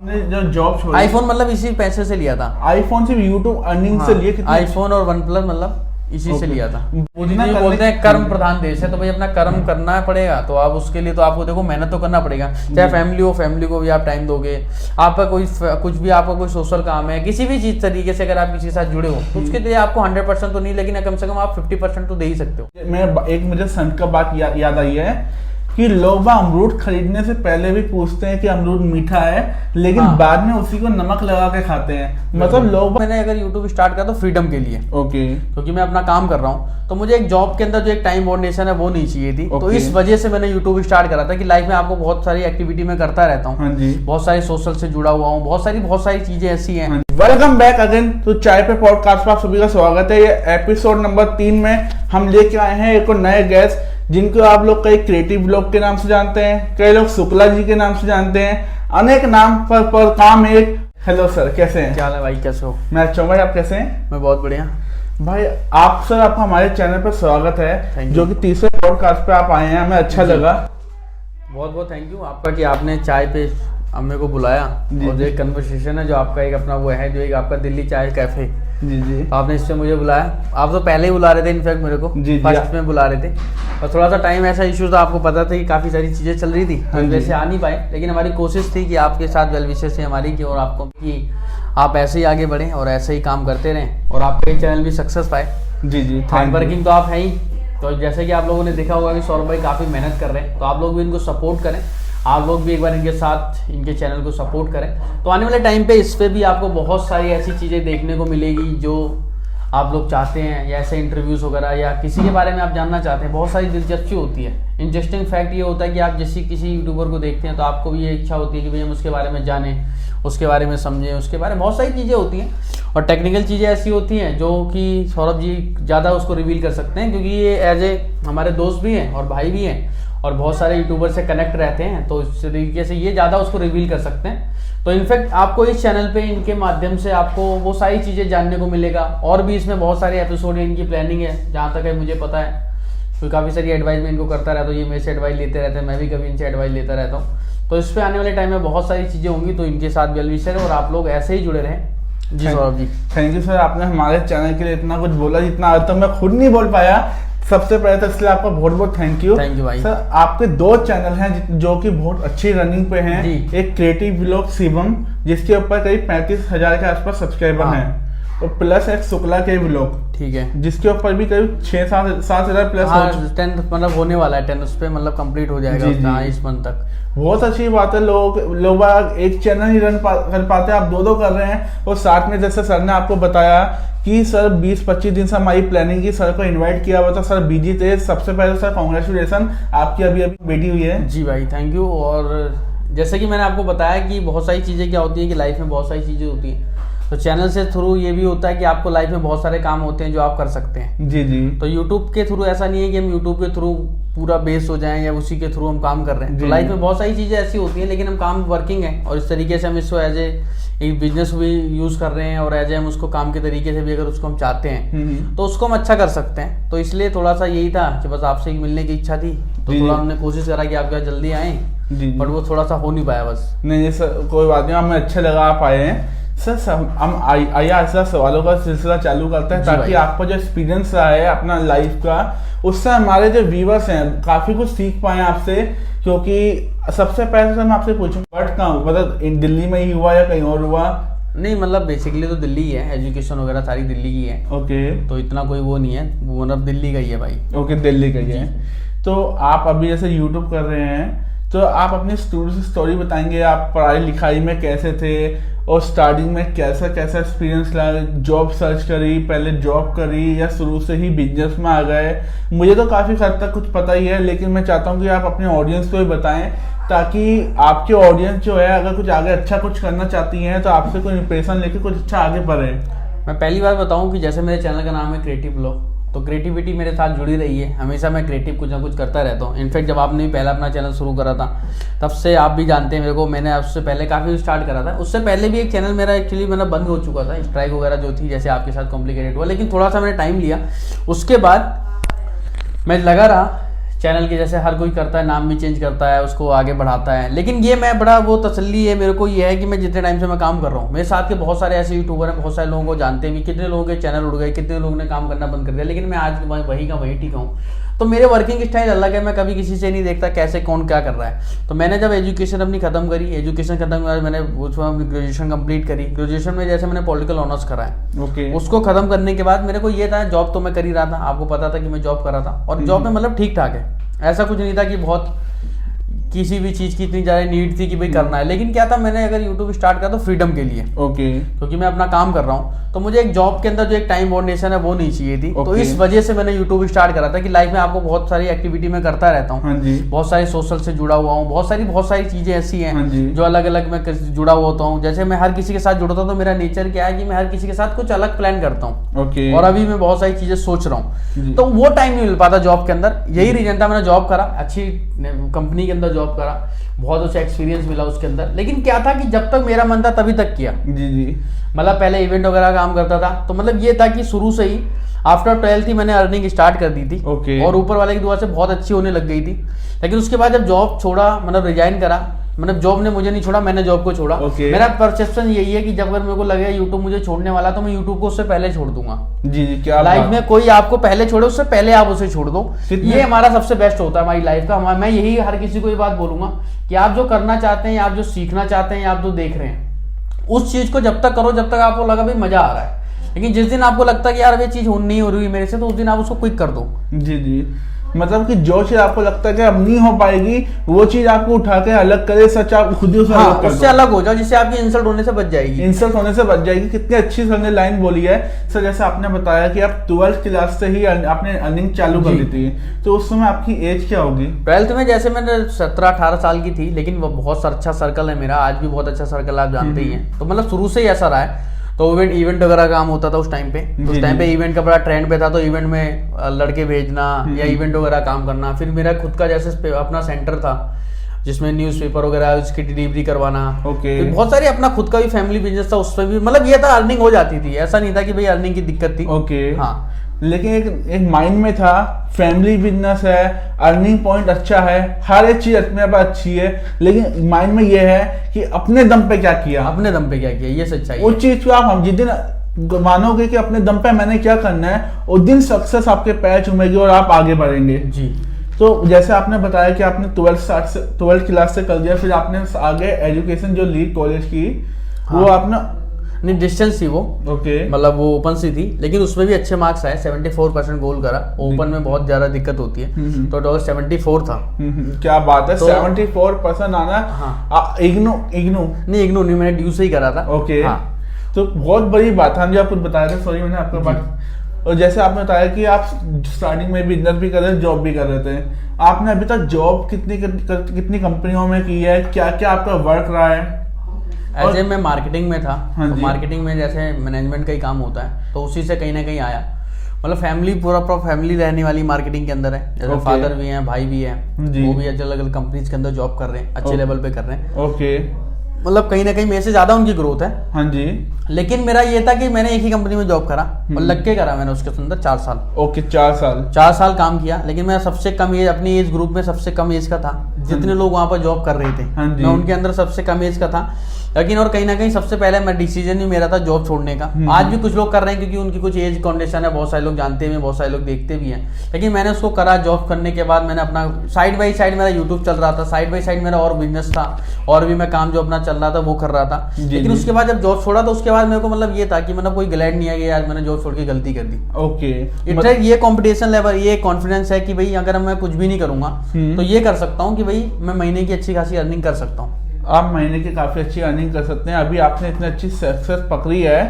जो जॉब छोड़ी, आईफोन मतलब इसी पैसे से लिया था। आईफोन सिर्फ यूट्यूब अर्निंग से लिए? कितने? आईफोन और वन प्लस मतलब इसी से लिया था। उतना बोलते हैं कर्म प्रधान देश है, तो भाई अपना कर्म करना पड़ेगा। तो आप उसके लिए तो आपको देखो मेहनत तो करना पड़ेगा। चाहे फैमिली हो, फैमिली को भी आप टाइम दोगे। आपका कोई कुछ भी आपका कोई सोशल काम है, किसी भी चीज तरीके से अगर आप किसी के साथ जुड़े हो तो उसके लिए आपको 100% तो नहीं, लेकिन कम से कम आप 50% तो दे ही सकते हो। मैं एक मुझे संत का बात याद आई है कि लोग अमरूद खरीदने से पहले भी पूछते हैं कि अमरूद मीठा है, लेकिन बाद में उसी को नमक लगा के खाते हैं। मतलब लोग, मैंने अगर यूट्यूब स्टार्ट करा तो फ्रीडम के लिए, ओके, क्योंकि मैं अपना काम कर रहा हूँ, तो मुझे एक जॉब के अंदर जो एक टाइम बाउंडेशन है वो नहीं चाहिए थी। तो इस वजह से मैंने यूट्यूब स्टार्ट करा था कि लाइफ में आपको बहुत सारी एक्टिविटी में करता रहता हूँ। हाँ जी, बहुत सारी सोशल से जुड़ा हुआ हूँ, बहुत सारी चीजें ऐसी हैं। वेलकम बैक अगेन तो चाय पे पॉडकास्ट पर आप सभी का स्वागत है। ये एपिसोड नंबर 3 में हम लेके आए हैं एक नए गेस्ट, जिनको आप लोग कई क्रिएटिव ब्लॉग के नाम से जानते हैं, कई लोग शुक्ला जी के नाम से जानते हैं, अनेक नाम पर काम एक। हेलो सर, कैसे हैं? क्या हाल है भाई, कैसे हो? मैं अच्छा हूं भाई, आप कैसे हैं? मैं बहुत बढ़िया भाई। आप सर, आपका हमारे चैनल पर स्वागत है, जो कि तीसरे पॉडकास्ट पे आप आए हैं, हमें अच्छा लगा। बहुत बहुत थैंक यू आपका कि आपने चाय पे मेरे को बुलाया। और जो एक कन्वर्सेशन है जो आपका एक अपना वो है, जो एक आपका दिल्ली चाय कैफे, जी जी, तो आपने इससे मुझे बुलाया। आप तो पहले ही बुला रहे थे इनफैक्ट मेरे को, फर्स्ट में बुला रहे थे, और थोड़ा सा टाइम ऐसा इशू था, आपको पता था कि काफ़ी सारी चीज़ें चल रही थी, तो वैसे आ नहीं पाए। लेकिन हमारी कोशिश थी कि आपके साथ वेल विशेस थी हमारी की, और आपको कि आप ऐसे ही आगे बढ़ें और ऐसे ही काम करते रहें और आपका ये चैनल भी सक्सेस पाए। जी जी, हार्ड वर्किंग तो आप है ही। तो जैसे कि आप लोगों ने देखा होगा कि सौरभ भाई काफ़ी मेहनत कर रहे हैं, तो आप लोग भी इनको सपोर्ट करें। आप लोग भी एक बार इनके साथ इनके चैनल को सपोर्ट करें, तो आने वाले टाइम पे इस पे भी आपको बहुत सारी ऐसी चीज़ें देखने को मिलेगी जो आप लोग चाहते हैं, या ऐसे इंटरव्यूज़ वगैरह, या किसी के बारे में आप जानना चाहते हैं। बहुत सारी दिलचस्पी होती है। इंटरेस्टिंग फैक्ट ये होता है कि आप जैसे किसी यूट्यूबर को देखते हैं तो आपको भी ये इच्छा होती है कि भाई हम उसके बारे में जानें, उसके बारे में समझें, उसके बारे में बहुत सारी चीज़ें होती हैं। और टेक्निकल चीज़ें ऐसी होती हैं जो कि सौरभ जी ज़्यादा उसको रिवील कर सकते हैं, क्योंकि ये एज ए हमारे दोस्त भी हैं और भाई भी हैं, और बहुत सारे यूट्यूबर से कनेक्ट रहते हैं, तो इस तरीके से ये ज़्यादा उसको रिवील कर सकते हैं। तो इनफैक्ट आपको इस चैनल पे इनके माध्यम से आपको वो सारी चीज़ें जानने को मिलेगा। और भी इसमें बहुत सारे एपिसोड इनकी प्लानिंग है, जहाँ तक है मुझे पता है, क्योंकि काफ़ी सारी एडवाइस में इनको करता रहता हूँ। ये मेरे से एडवाइस लेते रहते हैं, मैं भी कभी इनसे एडवाइस लेता रहता हूँ। तो इस पर आने वाले टाइम में बहुत सारी चीज़ें होंगी, तो इनके साथ वेल विशेस, और आप लोग ऐसे ही जुड़े रहें। जी Saurabh ji, thank you sir, आपने हमारे चैनल के लिए इतना कुछ बोला जितना आज तक मैं खुद नहीं बोल पाया। सबसे पहले तो इसलिए आपका बहुत बहुत थैंक यू भाई। सर, आपके 2 चैनल हैं जो कि बहुत अच्छी रनिंग पे हैं। एक क्रिएटिव ब्लॉग शिवम, जिसके ऊपर करीब 35,000 के आसपास सब्सक्राइबर हैं, और प्लस एक शुक्ला के ब्लॉग, ठीक है, जिसके ऊपर भी करीब 6-7 प्लस 10 मतलब होने वाला है, 10 उस पे मतलब कंप्लीट हो जाएगा इस मंथ तक। बहुत अच्छी बात है। लोग एक चैनल ही कर पाते हैं, आप 2 कर रहे हैं। और साथ में जैसे सर ने आपको बताया कि सर 20-25 दिन से हमारी प्लानिंग की, सर को इनवाइट किया हुआ था, सर बिजी थे। सबसे पहले सर कांग्रेचुलेसन, आपकी अभी बेटी हुई है। जी भाई, थैंक यू। और जैसे कि मैंने आपको बताया कि बहुत सारी चीज़ें क्या होती है कि लाइफ में बहुत सारी चीज़ें होती हैं, तो चैनल से थ्रू ये भी होता है कि आपको लाइफ में बहुत सारे काम होते हैं जो आप कर सकते हैं। जी जी। तो यूट्यूब के थ्रू ऐसा नहीं है कि हम यूट्यूब के थ्रू पूरा बेस हो जाएं या उसी के थ्रू हम काम कर रहे हैं। तो लाइफ में बहुत सारी चीज़ें ऐसी होती हैं, लेकिन हम काम वर्किंग है, और इस तरीके से हम इसको एज एक बिजनेस भी यूज़ कर रहे हैं, और एज हम उसको काम के तरीके से भी अगर उसको हम चाहते हैं तो उसको हम अच्छा कर सकते हैं। तो इसलिए थोड़ा सा यही था कि बस आपसे मिलने की इच्छा थी, तो थोड़ा हमने कोशिश करा कि आप क्या जल्दी आएँ, बट वो थोड़ा सा हो नहीं पाया बस। नहीं सर, कोई बात नहीं, हमें अच्छा लगा आप आए हैं। सर हम आइए ऐसा सवालों का सिलसिला चालू करते हैं, ताकि आपका जो एक्सपीरियंस रहा है अपना लाइफ का, उससे हमारे जो व्यूअर्स हैं काफ़ी कुछ सीख पाए आपसे। क्योंकि सबसे पहले सर मैं आपसे पूछूंगा, बट कहाँ मतलब दिल्ली में ही हुआ या कहीं और हुआ? नहीं, मतलब बेसिकली तो दिल्ली ही है, एजुकेशन वगैरह सारी दिल्ली की है। ओके, तो इतना कोई वो नहीं है, वो मतलब दिल्ली का ही है भाई। ओके, दिल्ली का ही है। तो आप अभी जैसे यूट्यूब कर रहे हैं, तो आप अपनी स्टोरी बताएंगे, आप पढ़ाई लिखाई में कैसे थे, और स्टार्टिंग में कैसा कैसा एक्सपीरियंस रहा, जॉब सर्च करी, पहले जॉब करी, या शुरू से ही बिजनेस में आ गए? मुझे तो काफ़ी हद तक कुछ पता ही है, लेकिन मैं चाहता हूँ कि आप अपने ऑडियंस को भी बताएं, ताकि आपके ऑडियंस जो है अगर कुछ आगे अच्छा कुछ करना चाहती हैं तो आपसे कोई इंप्रेशन लेके कुछ अच्छा आगे बढ़े। मैं पहली बार बताऊँ कि जैसे मेरे चैनल का नाम है क्रिएटिव ब्लॉग, तो क्रिएटिविटी मेरे साथ जुड़ी रही है हमेशा। मैं क्रिएटिव कुछ ना कुछ करता रहता हूँ। इनफैक्ट जब आपने पहला अपना चैनल शुरू करा था, तब से आप भी जानते हैं मेरे को, मैंने उससे पहले काफ़ी स्टार्ट करा था। उससे पहले भी एक चैनल मेरा एक्चुअली मतलब बंद हो चुका था, स्ट्राइक वगैरह जो थी, जैसे आपके साथ कॉम्प्लिकेटेड हुआ, लेकिन थोड़ा सा मैंने टाइम लिया। उसके बाद मैं लगा रहा चैनल के जैसे हर कोई करता है, नाम भी चेंज करता है, उसको आगे बढ़ाता है। लेकिन ये मैं बड़ा वो तसल्ली है मेरे को, ये है कि मैं जितने टाइम से मैं काम कर रहा हूँ, मेरे साथ के बहुत सारे ऐसे यूट्यूबर हैं, बहुत सारे लोगों को जानते भी, कितने लोगों के चैनल उड़ गए, कितने लोगों ने काम करना बंद कर दिया, लेकिन मैं आज वही का वही टिका हूँ। तो मेरे वर्किंग स्टाइल अलग है, मैं कभी किसी से नहीं देखता कैसे कौन क्या कर रहा है। तो मैंने जब एजुकेशन अपनी खत्म करी, एजुकेशन खत्म कर मैंने उसमें ग्रेजुएशन कंप्लीट करी। ग्रेजुएशन में जैसे मैंने पॉलिटिकल ऑनर्स करा है, ओके। उसको खत्म करने के बाद मेरे को ये था, जॉब तो मैं कर ही रहा था, आपको पता था कि मैं जॉब कर रहा था, और जॉब में मतलब ठीक ठाक है, ऐसा कुछ नहीं था कि बहुत किसी भी चीज की इतनी ज्यादा नीड थी कि भाई करना है। लेकिन क्या था, मैंने अगर यूट्यूब स्टार्ट करा तो फ्रीडम के लिए, ओके, क्योंकि मैं अपना काम कर रहा हूँ, तो मुझे एक जॉब के अंदर जो एक टाइम बाउंडेशन है वो नहीं चाहिए थी। तो इस वजह से मैंने यूट्यूब स्टार्ट करा था कि लाइफ में आपको बहुत सारी एक्टिविटी में करता रहता हूँ, हाँ जी, बहुत सारी सोशल से जुड़ा हुआ हूँ, बहुत सारी चीजें ऐसी हाँ हैं जी, जो अलग अलग मैं जुड़ा हुआ होता हूँ। जैसे मैं हर किसी के साथ जुड़ता हूँ, तो मेरा नेचर क्या है कि मैं हर किसी के साथ कुछ अलग प्लान करता हूँ, ओके। और अभी मैं बहुत सारी चीजें सोच रहा हूँ, तो वो टाइम नहीं मिल पाता जॉब के अंदर। यही रीजन था, मैंने जॉब करा, अच्छी कंपनी के अंदर जॉब करा, बहुत अच्छा एक्सपीरियंस मिला उसके अंदर। लेकिन क्या था कि जब तक मेरा मन था तभी तक किया। जी जी, मतलब पहले इवेंट वगैरह काम करता था, तो मतलब ये था कि शुरू से ही आफ्टर 12th ही मैंने अर्निंग स्टार्ट कर दी थी, ओके। और ऊपर वाले की दुआ से बहुत अच्छी होने लग गई थी। लेकिन उसके बाद जब जॉब छोड़ा, मतलब रिजाइन करा, मतलब जॉब ने मुझे नहीं छोड़ा, मैंने जॉब को छोड़ा। Okay. मेरा परसेप्शन यही है कि जब अगर मेरे को लगे यूट्यूब मुझे छोड़ने वाला, तो मैं यूट्यूब को उससे पहले छोड़ दूंगा। जी जी, क्या लाइफ बात। में कोई आपको पहले छोड़े, उससे पहले आप उसे छोड़ दो, ये हमारा सबसे बेस्ट होता है हमारी लाइफ का। मैं यही हर किसी को ये बात बोलूंगा कि आप जो करना चाहते हैं, आप जो सीखना चाहते हैं, आप जो देख रहे हैं, उस चीज को जब तक करो जब तक आपको लगा भाई मजा आ रहा है। लेकिन जिस दिन आपको लगता है कि यार ये चीज नहीं हो रही मेरे से, तो उस दिन आप उसको क्विक कर दो। जी जी, मतलब कि जो चीज आपको लगता है कि अब नहीं हो पाएगी, वो चीज आपको उठा के अलग करे, सच आप खुद ही उसे अलग कर दो। उससे अलग हो जाओ, जिससे आपकी इंसल्ट होने से बच जाएगी। इंसल्ट होने से बच जाएगी। कितनी अच्छी सर ने लाइन बोली है। सर जैसे आपने बताया कि आप 12th क्लास से ही आपने अर्निंग चालू कर दी थी, तो उस समय आपकी एज क्या होगी? 12th में जैसे मैंने 17-18 साल की थी, लेकिन वो बहुत अच्छा सर्कल है मेरा, आज भी बहुत अच्छा सर्कल आप जानते ही हैं। तो मतलब शुरू से ही ऐसा रहा है। तो इवेंट वगैरह काम होता था उस टाइम पे, उस टाइम पे इवेंट का बड़ा ट्रेंड पे था, तो इवेंट में लड़के भेजना या इवेंट वगैरह काम करना। फिर मेरा खुद का जैसे अपना सेंटर था जिसमें न्यूज़पेपर वगैरह उसकी डिलीवरी करवाना। ओके। फिर बहुत सारी अपना खुद का भी फैमिली बिजनेस था, उसमें भी मतलब ये था अर्निंग हो जाती थी, ऐसा नहीं था कि भाई अर्निंग की दिक्कत थी। ओके। हाँ, लेकिन एक माइंड में था फैमिली बिजनेस है, अर्निंग पॉइंट अच्छा है, हर एक चीज अपने पास अच्छी है, लेकिन माइंड में ये है कि अपने दम पे क्या किया, अपने दम पे क्या किया, ये सच्चाई है। उस चीज को आप हम जिस दिन मानोगे कि अपने दम पे मैंने क्या करना है, उस दिन सक्सेस आपके पैर चूमेगी और आप आगे बढ़ेंगे। जी। तो जैसे आपने बताया कि आपने 12th क्लास से कर दिया, फिर आपने आगे एजुकेशन जो ली कॉलेज की, हाँ। वो आपने नहीं डिस्टेंस थी वो, ओके, मतलब वो ओपन सी थी, लेकिन उसमें भी अच्छे मार्क्स आए, 74% गोल करा। ओपन में बहुत ज्यादा दिक्कत होती है, तो टोटल 74 था। क्या बात है, तो 74% आना। हाँ। इग्नू नहीं, मैंने ड्यू से ही करा था। ओके। हाँ। तो बहुत बड़ी बात है, हम जो आप कुछ बता रहे थे, सॉरी मैंने आपको बात। और जैसे आपने बताया कि आप स्टार्टिंग में बिजनेस भी कर रहे थे, जॉब भी कर रहे थे, आपने अभी तक जॉब कितनी कंपनियों में की है, क्या क्या आपका वर्क रहा है? ऐसे मैं मार्केटिंग में था, हाँ तो जी। मार्केटिंग में जैसे मैनेजमेंट का ही काम होता है, तो उसी से कहीं ना कहीं आया। मतलब फैमिली पूरा फैमिली रहने वाली मार्केटिंग के अंदर है, जैसे ओके। फादर भी हैं, भाई भी हैं, जी। वो भी अलग अलग कंपनीज के अंदर जॉब कर रहे हैं, अच्छे लेवल पे कर रहे हैं। ओके। मतलब कहीं ना कहीं मेरे से ज्यादा उनकी ग्रोथ है। हाँ जी। लेकिन मेरा ये था कि मैंने एक ही कंपनी में जॉब करा और लग के करा मैंने उसके अंदर 4 साल। ओके, 4 साल। 4 साल काम किया, लेकिन मैं सबसे कम एज, अपनी एज ग्रुप में सबसे कम एज का था। जितने लोग वहां पर जॉब कर रहे थे, हाँ जी। मैं उनके अंदर सबसे कम एज का था। लेकिन और कहीं ना कहीं सबसे पहले मैं डिसीजन ही मेरा था जॉब छोड़ने का। आज भी कुछ लोग कर रहे हैं क्योंकि उनकी कुछ एज कंडीशन है, बहुत सारे लोग जानते भी, बहुत सारे लोग देखते भी हैं। लेकिन मैंने उसको करा। जॉब करने के बाद मैंने अपना साइड बाई साइड मेरा यूट्यूब चल रहा था, साइड बाई साइड मेरा और बिजनेस था, और भी मैं काम जो अपना चल रहा था वो कर रहा था। लेकिन उसके बाद जब जॉब छोड़ा, तो उसके बाद मेरे को मतलब ये था कि मतलब कोई ग्लैड नहीं है कि यार मैंने जॉब छोड़ के गलती कर दी। ओके। ये कंपटीशन लेवल, ये कॉन्फिडेंस है कि भाई अगर मैं कुछ भी नहीं करूंगा तो ये कर सकता हूँ कि भाई मैं महीने की अच्छी खासी अर्निंग कर सकता हूँ। आप महीने की काफी अच्छी अर्निंग कर सकते हैं। अभी आपने इतनी अच्छी सक्सेस पकड़ी है,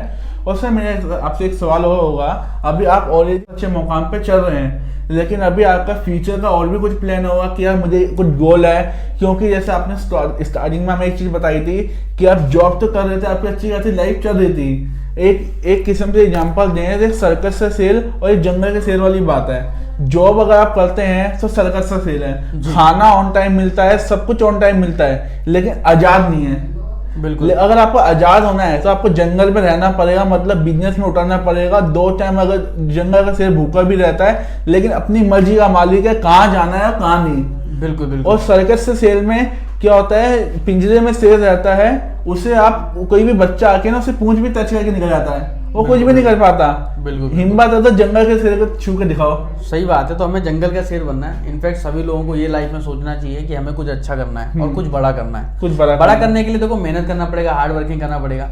और सर मेरे आपसे एक सवाल और होगा, अभी आप ऑलरेडी अच्छे मुकाम पे चल रहे हैं, लेकिन अभी आपका फ्यूचर का और भी कुछ प्लान होगा कि यार मुझे कुछ गोल है? क्योंकि जैसे आपने स्टार्टिंग में हमें एक चीज बताई थी कि आप जॉब तो कर रहे थे, आपकी अच्छी खासी लाइफ चल रही थी। एक किस्म से एग्जाम्पल दें, एक सर्कस से सेल और एक जंगल के सेल वाली बात है। जॉब अगर आप करते हैं तो सर्कस का सेल है, खाना ऑन टाइम मिलता है, सब कुछ ऑन टाइम मिलता है, लेकिन आजाद नहीं है। बिल्कुल। अगर आपको आजाद होना है तो आपको जंगल में रहना पड़ेगा, मतलब बिजनेस में उतरना पड़ेगा। 2 टाइम अगर जंगल का शेर भूखा भी रहता है, लेकिन अपनी मर्जी का मालिक है, कहाँ जाना है कहाँ नहीं। बिल्कुल बिल्कुल। और सर्कस से शेर में क्या होता है, पिंजरे में शेर रहता है, उसे आप कोई भी बच्चा आके ना उसे पूंछ भी टच करके निकल जाता है, वो कुछ भी नहीं कर पाता। बिल्कुल। हिम्मत है तो जंगल के शेर को छू के दिखाओ। सही बात है, तो हमें जंगल का शेर बनना है। इनफैक्ट सभी लोगों को ये लाइफ में सोचना चाहिए कि हमें कुछ अच्छा करना है और कुछ बड़ा करना है। कुछ बड़ा करने के लिए देखो मेहनत करना पड़ेगा, हार्ड वर्किंग करना पड़ेगा।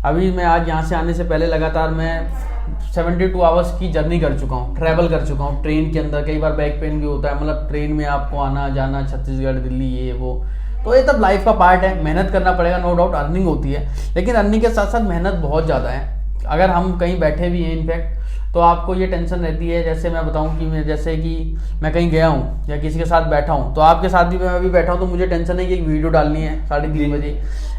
अभी मैं आज यहाँ से आने से पहले लगातार मैं 72 आवर्स की जर्नी कर चुका हूँ, ट्रैवल कर चुका हूँ ट्रेन के अंदर। कई बार बैक पेन भी होता है, मतलब ट्रेन में आपको आना जाना, छत्तीसगढ़ दिल्ली ये वो, तो ये तब लाइफ का पार्ट है। मेहनत करना पड़ेगा, नो डाउट। अर्निंग होती है, लेकिन अर्निंग के साथ साथ मेहनत बहुत ज़्यादा है। अगर हम कहीं बैठे भी हैं इनफैक्ट, तो आपको ये टेंशन रहती है। जैसे मैं बताऊं कि मैं कहीं गया हूं या किसी के साथ बैठा हूं, तो आपके साथ भी मैं अभी बैठा हूं, तो मुझे टेंशन है कि एक वीडियो डालनी है 3:30 बजे,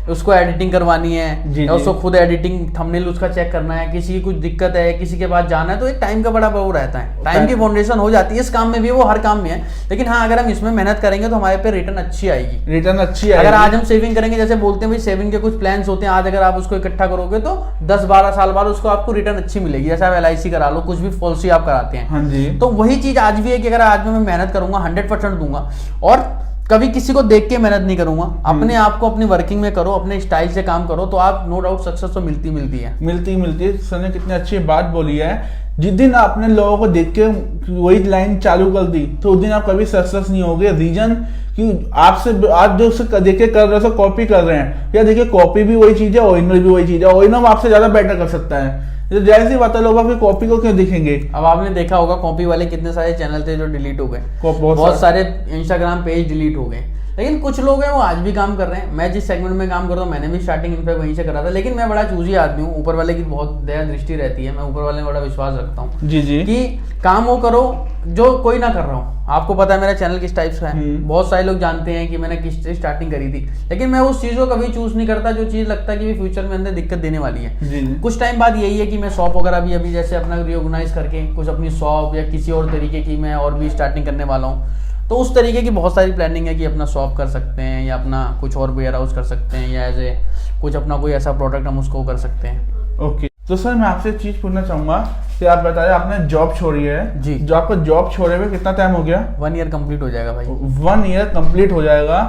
उसको एडिटिंग करवानी है, या उसको खुद एडिटिंग थंबनेल उसका चेक करना है, किसी की कुछ दिक्कत है, किसी के पास जाना है, तो एक टाइम का बड़ा वो रहता है। टाइम की फाउंडेशन हो जाती है इस काम में भी, वो हर काम में है। लेकिन हाँ, अगर हम इसमें मेहनत करेंगे तो हमारे पे रिटर्न अच्छी आएगी। अगर आज हम सेविंग करेंगे, जैसे बोलते हैं भाई सेविंग के कुछ प्लान्स होते हैं, आज अगर आप उसको इकट्ठा करोगे तो 10-12 साल बाद उसको आपको रिटर्न अच्छी मिलेगी। जैसे आप LIC करा लो, कुछ भी पॉलिसी आप कराते हैं। हाँ जी। तो वही चीज आज भी है कि अगर आज मैं मेहनत करूंगा, 100% दूंगा, और कभी किसी को देख के मेहनत नहीं करूंगा, अपने आप को अपनी वर्किंग में करो, अपने स्टाइल से काम करो, तो आप नो डाउट सक्सेस तो मिलती है। सर ने कितनी अच्छी बात बोली है। जिस दिन आपने लोगों को देख के वही लाइन चालू कर दी, तो उस दिन आप कभी सक्सेस नहीं होगे। रीजन कि आपसे आप जो उससे देख के कर रहे हो, कॉपी कर रहे हैं। या देखिए, कॉपी भी वही चीज है, ओरिजिनल भी वही चीज है। ओरिजिनल आपसे ज्यादा बेटर कर सकता है, तो जैसी बात है, लोग आपकी कॉपी को क्यों दिखेंगे। अब आपने देखा होगा कॉपी वाले कितने सारे चैनल थे जो डिलीट हो गए, बहुत सारे इंस्टाग्राम पेज डिलीट हो गए। लेकिन कुछ लोग हैं वो आज भी काम कर रहे हैं। मैं जिस सेगमेंट में काम करता हूँ, मैंने भी स्टार्टिंग इनफैक्ट वहीं से करा था। लेकिन मैं बड़ा चूजी आदमी हूँ, ऊपर वाले की बहुत दया दृष्टि रहती है, मैं ऊपर वाले में बड़ा विश्वास रखता हूँ जी कि काम वो करो जो कोई ना कर रहा हूँ। आपको पता है मेरा चैनल किस टाइप का है, बहुत सारे लोग जानते हैं कि मैंने किस स्टार्टिंग करी थी। लेकिन मैं उस चीज को कभी चूज नहीं करता जो चीज लगता है कि फ्यूचर में अंदर दिक्कत देने वाली है। कुछ टाइम बाद यही है कि मैं शॉप वगैरह भी अभी जैसे अपना रिऑर्गेनाइज करके कुछ अपनी शॉप या किसी और तरीके की मैं और भी स्टार्टिंग करने वाला हूँ। तो उस तरीके की बहुत सारी प्लानिंग है कि अपना शॉप कर सकते हैं, या अपना कुछ और वेयर हाउस कर सकते हैं, या एज कुछ अपना कोई ऐसा प्रोडक्ट हम उसको कर सकते हैं। ओके। तो सर मैं आपसे एक चीज पूछना चाहूंगा कि आप बताइए, आपने जॉब छोड़ी है जी, जो आपको जॉब छोड़े हुए कितना टाइम हो गया? 1 ईयर कंप्लीट हो जाएगा भाई। 1 ईयर कंप्लीट हो जाएगा।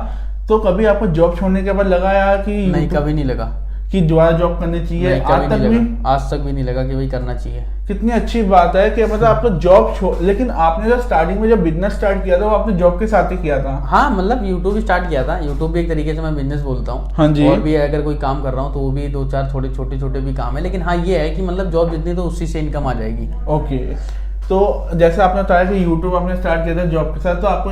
तो कभी आपको जॉब छोड़ने के बाद लगा यार कि नहीं, कभी नहीं लगा कि दोबारा जॉब करनी चाहिए? आज तक भी नहीं लगा कि भाई करना चाहिए। कितनी अच्छी बात है कि मतलब आपको जॉब लेकिन आपने जो स्टार्टिंग में जब बिजनेस स्टार्ट किया था वो आपने जॉब के साथ ही किया था? हाँ, मतलब यूट्यूब स्टार्ट किया था। यूट्यूब भी एक तरीके से मैं बिजनेस बोलता हूँ। हाँ जी। और भी अगर कोई काम कर रहा हूँ तो वो भी 2-4 छोटे भी काम है। लेकिन हाँ, ये है कि मतलब जॉब जितनी तो उसी से इनकम आ जाएगी। ओके। तो जैसे आपने बताया कि यूट्यूब आपने स्टार्ट किया था जॉब के साथ, तो आपको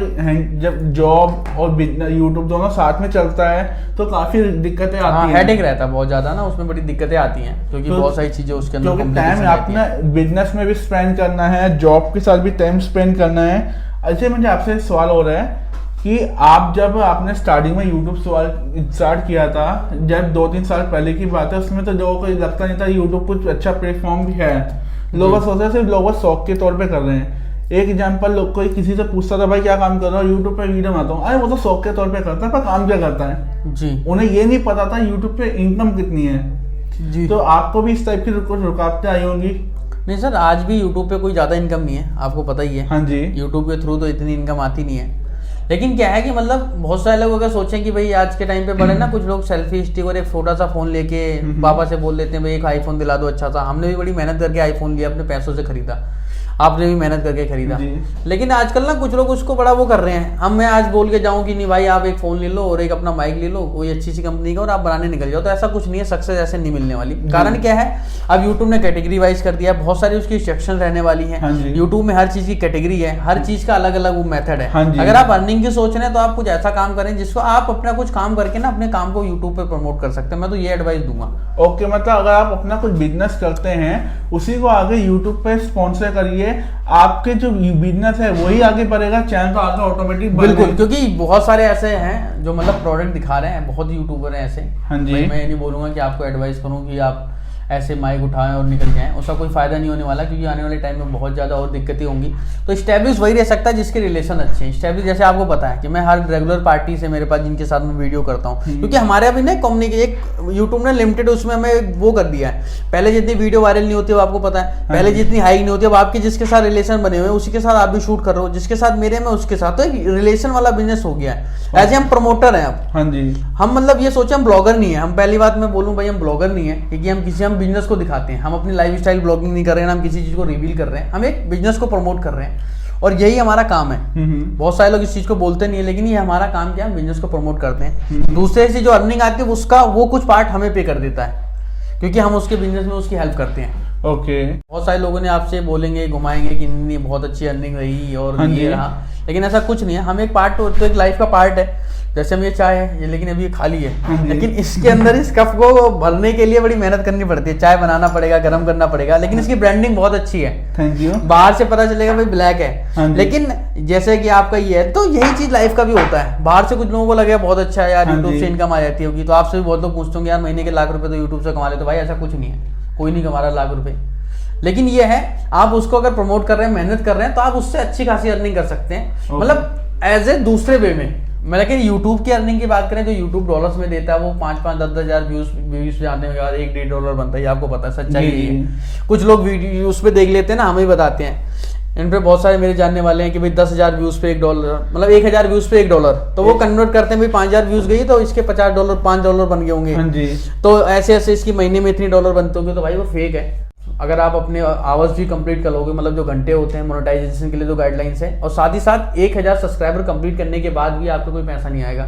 जब जॉब और यूट्यूब दोनों साथ में चलता है तो काफी दिक्कतें आती हैं। हेडेक रहता है बहुत ज्यादा ना, उसमें बड़ी दिक्कतें आती हैं क्योंकि बहुत सारी चीजें उसके अंदर, क्योंकि टाइम आपने बिजनेस में भी स्पेंड करना है, जॉब के साथ भी टाइम स्पेंड करना है। अच्छा, मुझे आपसे सवाल हो रहा है कि आप जब आपने स्टार्टिंग में यूट्यूब स्टार्ट किया था, जब 2-3 साल पहले की बात है, उसमें तो लोगों को लगता नहीं था यूट्यूब कुछ अच्छा प्लेटफॉर्म भी है। लोग सोच रहे थे लोग शौक के तौर पे कर रहे हैं। एक एग्जांपल, लोग कोई किसी से पूछता था भाई क्या काम कर रहा हो, यूट्यूब पे वीडियो बनाता हूँ, अरे वो तो शौक के तौर पे करता है, पर काम क्या करता है जी। उन्हें ये नहीं पता था यूट्यूब पे इनकम कितनी है जी। तो आपको भी इस टाइप की रुकावटें आई होंगी? नहीं सर, आज भी यूट्यूब पे कोई ज्यादा इनकम नहीं है, आपको पता ही है। हाँ जी। यूट्यूब के थ्रू तो इतनी इनकम आती नहीं है। लेकिन क्या है कि मतलब बहुत सारे लोग अगर सोचें कि भाई आज के टाइम पे बड़े ना, कुछ लोग सेल्फी स्टिक और एक छोटा सा फोन लेके पापा से बोल देते हैं भाई एक आईफोन दिला दो अच्छा सा। हमने भी बड़ी मेहनत करके आईफोन लिया, अपने पैसों से खरीदा, आपने भी मेहनत करके खरीदा। लेकिन आजकल ना कुछ लोग उसको बड़ा वो कर रहे हैं। हम मैं आज बोल के जाऊं कि नहीं भाई आप एक फोन ले लो और एक अपना माइक ले लो कोई अच्छी सी कंपनी का और आप बनाने निकल जाओ, तो ऐसा कुछ नहीं है। सक्सेस ऐसे नहीं मिलने वाली। कारण क्या है, अब यूट्यूब ने कैटेगरी वाइज कर दिया, बहुत सारी उसकी सेक्शन रहने वाली है। यूट्यूब में हर चीज की कैटेगरी है, हर चीज का अलग अलग वो मेथड है। अगर आप अर्निंग की सोच रहे हैं तो आप कुछ ऐसा काम करें जिसको आप अपना कुछ काम करके ना अपने काम को यूट्यूब पे प्रमोट कर सकते हैं। मैं तो ये एडवाइस दूंगा। ओके, मतलब अगर आप अपना कुछ बिजनेस करते हैं उसी को आगे यूट्यूब पे स्पॉन्सर करिए, आपके जो बिजनेस है वही आगे बढ़ेगा, चैनल तो आगे ऑटोमेटिक। बिल्कुल, क्योंकि बहुत सारे ऐसे हैं जो मतलब प्रोडक्ट दिखा रहे हैं, बहुत यूट्यूबर हैं ऐसे। हाँ जी। मैं ये नहीं बोलूंगा कि आपको एडवाइस करूं कि आप ऐसे माइक उठाएं और निकल जाएं, उसका कोई फायदा नहीं होने वाला, क्योंकि आने वाले टाइम में बहुत ज़्यादा और दिक्कतें होंगी। तो स्टैब्लिश वही रह सकता है जिसके रिलेशन अच्छे हैं। स्टैब्लिश जैसे आपको पता है कि मैं हर रेगुलर पार्टी से मेरे पास जिनके साथ मैं वीडियो करता हूँ, क्योंकि हमारे अभी ना एक यूट्यूब ने लिमिटेड उसमें हमें वो कर दिया है। पहले जितनी वीडियो वायरल नहीं होती वो आपको पता है, पहले जितनी हाई नहीं होती, अब आपके जिसके साथ रिलेशन बने हुए हैं उसी के साथ आप भी शूट कर रहे हो, जिसके साथ मेरे में उसके साथ, तो एक रिलेशन वाला बिजनेस हो गया है। ऐसे हम प्रमोटर हैं अब। हाँ जी। हम मतलब ये सोचे हम ब्लॉगर नहीं है, हम पहली बात मैं बोलूं भाई हम ब्लॉगर नहीं है, क्योंकि हम बिजनेस को दिखाते हैं, हम अपनी लाइफस्टाइल ब्लॉगिंग नहीं कर रहे हैं, हम किसी चीज को रिवील कर रहे हैं, हम एक बिजनेस को प्रमोट कर रहे हैं और यही हमारा काम है। बहुत सारे लोग इस चीज को बोलते नहीं है, लेकिन ये हमारा काम क्या है, बिजनेस को प्रमोट करते हैं। दूसरे से जो अर्निंग आती है उसका वो कुछ पार्ट हमें पे कर देता है, क्योंकि हम उसके बिजनेस में उसकी हेल्प करते हैं। ओके। बहुत सारे लोगों ने आपसे बोलेंगे, घुमाएंगे कि नहीं बहुत अच्छी अर्निंग रही और ये रहा, लेकिन ऐसा कुछ नहीं है। हम एक पार्ट तो एक लाइफ का पार्ट है, जैसे हम ये चाय है ये, लेकिन अभी ये खाली है, लेकिन इसके अंदर इस कप को भरने के लिए बड़ी मेहनत करनी पड़ती है। चाय बनाना पड़ेगा, गर्म करना पड़ेगा, लेकिन इसकी ब्रांडिंग बहुत अच्छी है। Thank you. बाहर से पता चलेगा भाई ब्लैक है, लेकिन जैसे कि आपका ये है, तो यही चीज लाइफ का भी होता है। बाहर से कुछ लोगों को लगेगा बहुत अच्छा है यार, यूट्यूब से इनकम आ जाती होगी, तो आपसे भी बहुत लोग पूछते होंगे यार महीने के लाख रुपए तो यूट्यूब से कमा ले। तो भाई ऐसा कुछ नहीं है, कोई नहीं कमा रहा लाख रुपए, लेकिन ये है आप उसको अगर प्रमोट कर रहे हैं, मेहनत कर रहे हैं, तो आप उससे अच्छी खासी अर्निंग कर सकते हैं, मतलब एज ए दूसरे वे में। लेकिन यूट्यूब की अर्निंग की बात करें तो यूट्यूब डॉलर्स में देता है, वो 5-5, 10-10 व्यूज जाने के बाद $1-1.5 बनता है, आपको पता है, सच्चाई है। कुछ लोग वीडियो उस पर देख लेते हैं ना, हमें बताते हैं। इन पे बहुत सारे मेरे जानने वाले हैं कि भाई 10,000 व्यूज पे $1, मतलब 1,000 व्यूज पे $1, तो वो कन्वर्ट करते हैं भाई 5,000 व्यूज गई तो इसके $50 $5 बन गए होंगे। तो ऐसे ऐसे इसकी महीने में इतने $1 बनते होंगे, तो भाई वो फेक है। अगर आप अपने आवर्स भी कंप्लीट कर लोगे, मतलब जो घंटे होते हैं मोनेटाइजेशन के लिए जो गाइडलाइंस है, और साथ ही साथ 1,000 सब्सक्राइबर कंप्लीट करने के बाद भी आपको कोई पैसा नहीं आएगा।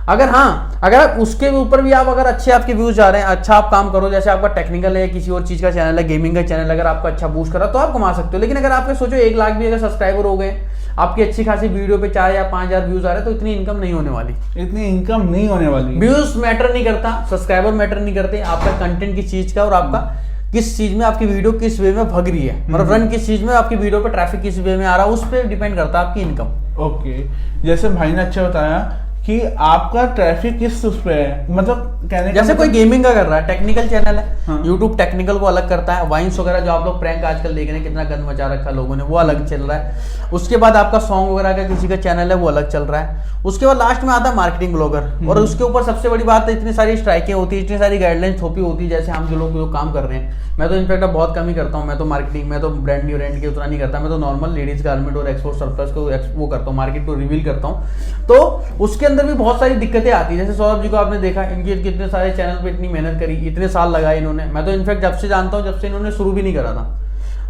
अगर आप उसके ऊपर भी आप अगर अच्छे आपके व्यूज आ रहे हैं, अच्छा आप काम करो, जैसे आपका टेक्निकल है, किसी और चीज का चैनल है, गेमिंग का चैनल, अगर आपका अच्छा बूस्ट करा तो आप कमा सकते हो। लेकिन अगर आपके सोचो 1 लाख भी अगर सब्सक्राइबर हो गए, आपकी अच्छी खासी वीडियो पे 4 या 5,000 व्यूज आ रहे हैं, तो इतनी इनकम नहीं होने वाली। व्यूज मैटर नहीं करता, सब्सक्राइबर मैटर नहीं करते, आपका कंटेंट किस चीज का और आपका किस चीज में आपकी वीडियो किस वे में भग रही है, मतलब रन किस चीज में आपकी वीडियो पे ट्रैफिक किस वे में आ रहा है, उस पर डिपेंड करता है आपकी इनकम। ओके। जैसे भाई ने अच्छा बताया कि आपका ट्रैफिक किस उस पे है, मतलब कहने जैसे मतलब कोई गेमिंग का कर रहा है, टेक्निकल चैनल है, यूट्यूब टेक्निकल को अलग करता है, वाइन्स वगैरह जो आप लोग प्रैंक आजकल देख रहे हैं, कितना गंद मचा रखा है लोगों ने, वो अलग चल रहा है। उसके बाद आपका सॉन्ग वगैरह का किसी का चैनल है, वो अलग चल रहा है। उसके बाद लास्ट में आता है मार्केटिंग ब्लॉगर, और उसके ऊपर सबसे बड़ी बात है इतनी सारी स्ट्राइकें होती है, इतनी सारी गाइडलाइंस थोपी होती है। जैसे हम जो लोग काम कर रहे हैं, मैं तो इनफैक्ट बहुत कम ही करता हूँ, मैं तो मार्केटिंग, मैं तो ब्रांड न्यू ब्रांड की उतना नहीं करता, मैं तो नॉर्मल लेडीज गारमेंट और एक्सपोर्ट सरप्लस को वो करता हूँ, मार्केट को रिवील करता हूँ। तो उसके अंदर भी बहुत सारी दिक्कतें आती है। जैसे सौरभ जी को आपने देखा, इनके कितने सारे चैनल पे इतनी मेहनत करी, इतने साल लगाए इन्होंने। मैं तो इनफैक्ट जब से जानता हूँ, जब से इन्होंने शुरू भी नहीं करा था,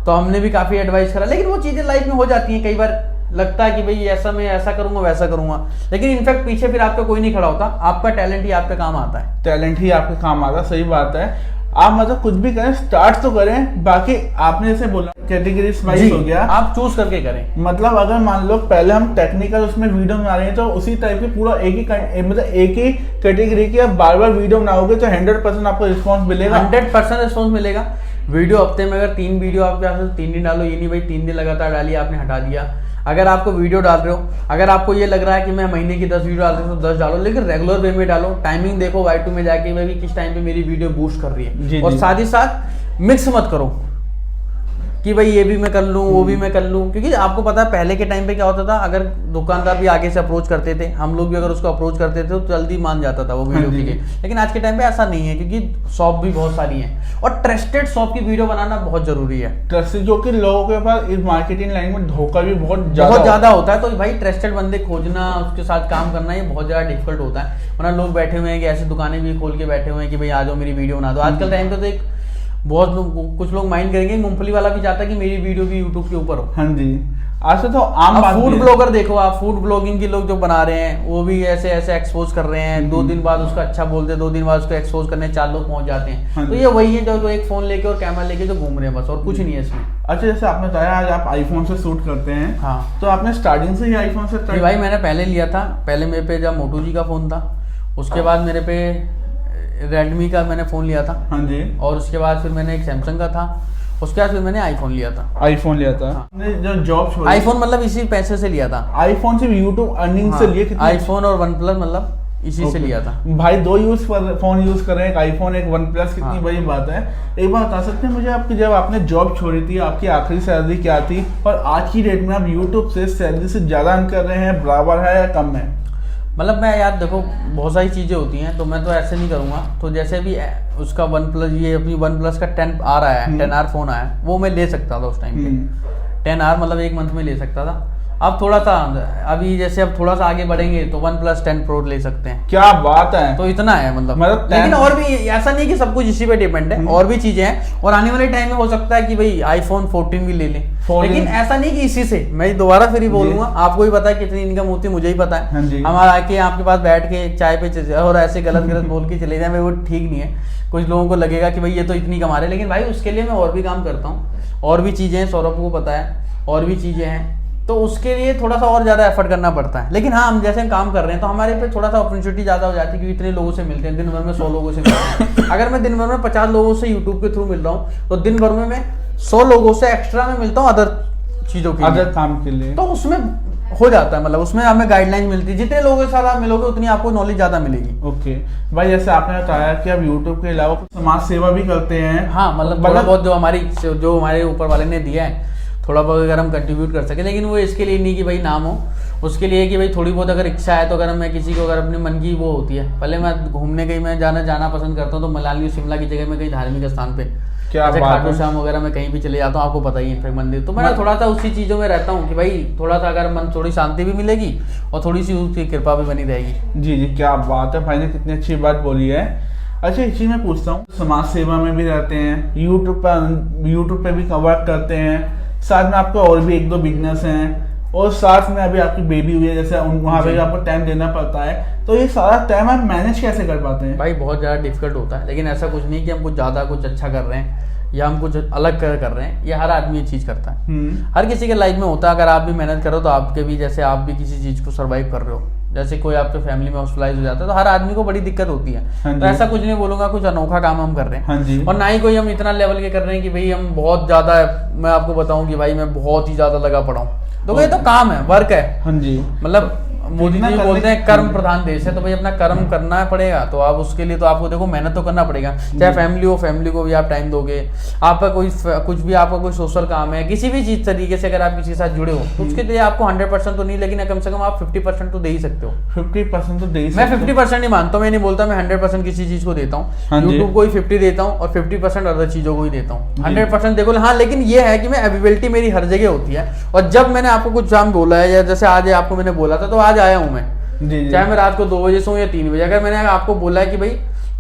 तो हमने भी काफी एडवाइस करा, लेकिन वो चीजें लाइफ में हो जाती हैं। कई बार लगता है कि भाई ऐसा मैं ऐसा करूंगा वैसा करूंगा, लेकिन इनफैक्ट पीछे फिर आपका कोई नहीं खड़ा होता, आपका टैलेंट ही आपके काम आता है। टैलेंट ही आपके काम आता है, सही बात है। आप मतलब कुछ भी करें, स्टार्ट तो करें, बाकी आपने जैसे बोला कैटेगरीज वाइज हो गया, आप चूज करके करें। मतलब अगर मान लो पहले हम टेक्निकल उसमें वीडियो बना रहे हैं, तो उसी टाइप की पूरा एक ही कैटेगरी की आप बार-बार वीडियो बनाओगे तो 100% आपको रिस्पॉन्स मिलेगा। 100% रिस्पॉन्स मिलेगा। वीडियो हफ्ते में अगर 3 वीडियो आपके पास 3 दिन डालो, ये नहीं भाई 3 दिन लगातार डालिए आपने हटा दिया। अगर आपको वीडियो डाल रहे हो, अगर आपको ये लग रहा है कि मैं महीने की 10 वीडियो डाल रहा हूँ तो 10 डालो, लेकिन रेगुलर वे में डालो। टाइमिंग देखो Y2 में जाके भाई किस टाइम पे मेरी वीडियो बूस्ट कर रही है, और साथ ही साथ मिक्स मत करो कि भाई ये भी मैं कर लूँ वो भी मैं कर लूँ, क्योंकि आपको पता है पहले के टाइम पे क्या होता था, अगर दुकानदार भी आगे से अप्रोच करते थे, हम लोग भी अगर उसको अप्रोच करते थे तो जल्दी मान जाता था वो वीडियो के लिए। लेकिन आज के टाइम पे ऐसा नहीं है, क्योंकि शॉप भी बहुत सारी हैं, और ट्रस्टेड शॉप की वीडियो बनाना बहुत जरूरी है। ट्रस्टेड, जो कि लोगों के पास इस मार्केटिंग लाइन में धोखा भी बहुत ज्यादा होता है, तो भाई ट्रस्टेड बंदे खोजना, उसके साथ काम करना, ये बहुत ज्यादा डिफिकल्ट होता है। वरना लोग बैठे हुए हैं कि ऐसी दुकानें भी खोल के बैठे हुए हैं कि भाई आ जाओ मेरी वीडियो बना दो। आजकल टाइम पे तो एक बहुत लोग, कुछ लोग माइंड करेंगे, मूंगफली वाला भी चाहता है कि मेरी वीडियो भी यूट्यूब के ऊपर हो। हाँ जी, आज तो आम बात। फूड ब्लॉगर देखो आप, फूड ब्लॉगिंग के लोग जो बना रहे हैं वो भी ऐसे ऐसे एक्सपोज कर रहे हैं, 2 दिन बाद उसका अच्छा बोलते हैं, 2 दिन बाद उसको एक्सपोज करने 4 लोग पहुंच जाते हैं। तो ये वही है जो एक फोन लेके और कैमरा लेके जो घूम रहे हैं बस, और कुछ नहीं है इसमें। अच्छा, जैसे आपने बताया आज आप आईफोन से शूट करते हैं, हाँ, तो आपने स्टार्टिंग से ही आईफोन से? भाई मैंने पहले लिया था, पहले मेरे पे जब मोटो जी का फोन था, उसके बाद मेरे पे रेडमी का मैंने फोन लिया था। हाँ जी। और उसके बाद फिर मैंने एक सैमसंग का था, उसके बाद फिर मैंने आईफोन लिया था। हाँ। जो जॉब आईफोन मतलब इसी पैसे से लिया था। आईफोन से यूट्यूब अर्निंग से लिए कितने? आईफोन और वन प्लस मतलब इसी से लिया था। भाई 2 फोन यूज कर रहे हैं, एक आईफोन एक वन प्लस, कितनी बड़ी बात है। एक बार बता सकते हैं मुझे आपकी, जब आपने जॉब छोड़ी थी आपकी आखिरी सैलरी क्या थी, और आज की डेट में आप यूट्यूब से सैलरी से ज्यादा अर्न कर रहे हैं, बराबर है या कम है? मतलब मैं यार देखो बहुत सारी चीज़ें होती हैं, तो मैं तो ऐसे नहीं करूँगा। तो जैसे भी उसका वन प्लस, ये अपनी वन प्लस का 10 आ रहा है, 10R फोन आया, वो मैं ले सकता था उस टाइम पे। 10R मतलब 1 मंथ में ले सकता था। अब थोड़ा सा अभी जैसे अब थोड़ा सा आगे बढ़ेंगे तो वन प्लस 10 प्रो ले सकते हैं। क्या बात है। तो इतना है मतलब लेकिन और भी ऐसा नहीं कि सब कुछ इसी पे डिपेंड है, और भी चीजें हैं। और आने वाले टाइम में हो सकता है कि भाई आईफोन 14 भी ले लें, लेकिन ऐसा नहीं कि इसी से। मैं दोबारा फिर ही बोलूंगा, आपको भी पता है कितनी इनकम होती है, मुझे ही पता है। हमारा आके आपके पास बैठ के चाय पे और ऐसे गलत बोल के चले जाए, वो ठीक नहीं है। कुछ लोगों को लगेगा कि भाई ये तो इतनी कमा रहे, लेकिन भाई उसके लिए मैं और भी काम करता हूँ, और भी चीजें हैं, सौरभ को पता है, और भी चीजें हैं। तो उसके लिए थोड़ा सा और ज़्यादा एफर्ट करना पड़ता है। लेकिन हाँ, हम जैसे हम काम कर रहे हैं तो हमारे पे थोड़ा सा अपॉर्चुनिटी ज़्यादा हो जाती है, क्योंकि इतने लोगों से मिलते हैं, दिन भर में 100 लोगों से मिलते हैं। अगर मैं दिन भर में 50 लोगों से यूट्यूब के थ्रू मिल रहा हूँ, तो दिन भर में मैं 100 लोगों से एक्स्ट्रा में मिलता हूँ अदर चीज़ों के लिए, अदर काम के लिए। तो उसमें हो जाता है, मतलब उसमें हमें गाइडलाइन मिलती है। जितने लोगों के साथ आप मिलोगे उतनी आपको नॉलेज ज़्यादा मिलेगी। ओके भाई, जैसे आपने बताया कि आप यूट्यूब के अलावा समाज सेवा भी करते हैं। हाँ, मतलब बहुत जो हमारे ऊपर वाले ने दिया है, थोड़ा बहुत अगर हम कंट्रीब्यूट कर सके। लेकिन वो इसके लिए नहीं कि भाई नाम हो, उसके लिए कि भाई थोड़ी बहुत अगर इच्छा है, तो अगर मैं किसी को अगर अपने मन की वो होती है, पहले मैं घूमने कहीं मैं जाना पसंद करता हूँ, तो मनाली शिमला की जगह में कहीं धार्मिक स्थान पे, जैसे खाटू श्याम वगैरह में कहीं भी चले जाता हूँ, आपको पता ही है फिर मंदिर। तो मैं थोड़ा सा उसी चीज़ों में रहता हूँ कि भाई थोड़ा सा अगर मन, थोड़ी शांति भी मिलेगी और थोड़ी सी उसकी कृपा भी बनी रहेगी। जी, क्या बात है, भाई ने कितनी अच्छी बात बोली है। अच्छा, एक चीज़ मैं पूछता हूँ, समाज सेवा में भी रहते हैं, यूट्यूब पे भी वर्क करते हैं, साथ में आपको और भी 1-2 बिजनेस हैं, और साथ में अभी आपकी बेबी हुई है, जैसे वहाँ पे आपको टाइम देना पड़ता है। तो ये सारा टाइम आप मैनेज कैसे कर पाते हैं? भाई बहुत ज़्यादा डिफिकल्ट होता है, लेकिन ऐसा कुछ नहीं कि हम कुछ ज़्यादा कुछ अच्छा कर रहे हैं या हम कुछ अलग कर रहे हैं। ये हर आदमी ये चीज़ करता है, हर किसी के लाइफ में होता है। अगर आप भी मेहनत करो तो आपके भी, जैसे आप भी किसी चीज़ को सर्वाइव कर रहे हो, जैसे कोई आपके फैमिली में हॉस्पिटलाइज हो जाता है, तो हर आदमी को बड़ी दिक्कत होती है। तो ऐसा कुछ नहीं बोलूंगा कुछ अनोखा काम हम कर रहे हैं, और ना ही कोई हम इतना लेवल के कर रहे हैं कि भाई हम बहुत ज्यादा, मैं आपको बताऊं कि भाई मैं बहुत ही ज्यादा लगा पड़ा हूँ। तो ये तो काम है, वर्क है। हाँ जी, मतलब मोदी जी बोलते हैं कर्म प्रधान देश है, तो भाई अपना कर्म करना पड़ेगा। तो आप उसके लिए तो आपको देखो मेहनत तो करना पड़ेगा। चाहे फैमिली हो, फैमिली को भी आप टाइम दोगे, आपका कोई कुछ भी आपका कोई सोशल काम है, किसी भी चीज तरीके से अगर आप किसी के साथ जुड़े हो, तो उसके लिए आपको 100% तो नहीं, लेकिन कम से कम आप 50% तो दे ही सकते हो। 50% तो दे ही सकते मैं 50% नहीं मानता हूँ, मैं नहीं बोलता मैं 100% किसी चीज को देता हूँ। यूट्यूब को ही 50 देता हूँ और 50% अदर चीजों को ही देता हूँ। 100% देखो हाँ, लेकिन ये है कि मैं अवेलेबिलिटी मेरी हर जगह होती है। और जब मैंने आपको कुछ काम बोला है, या जैसे आज आपको मैंने बोला था, तो आज आया हूँ मैं, चाहे मैं रात को 2 बजे सोऊं या 3 बजे। अगर मैंने आपको बोला है कि भाई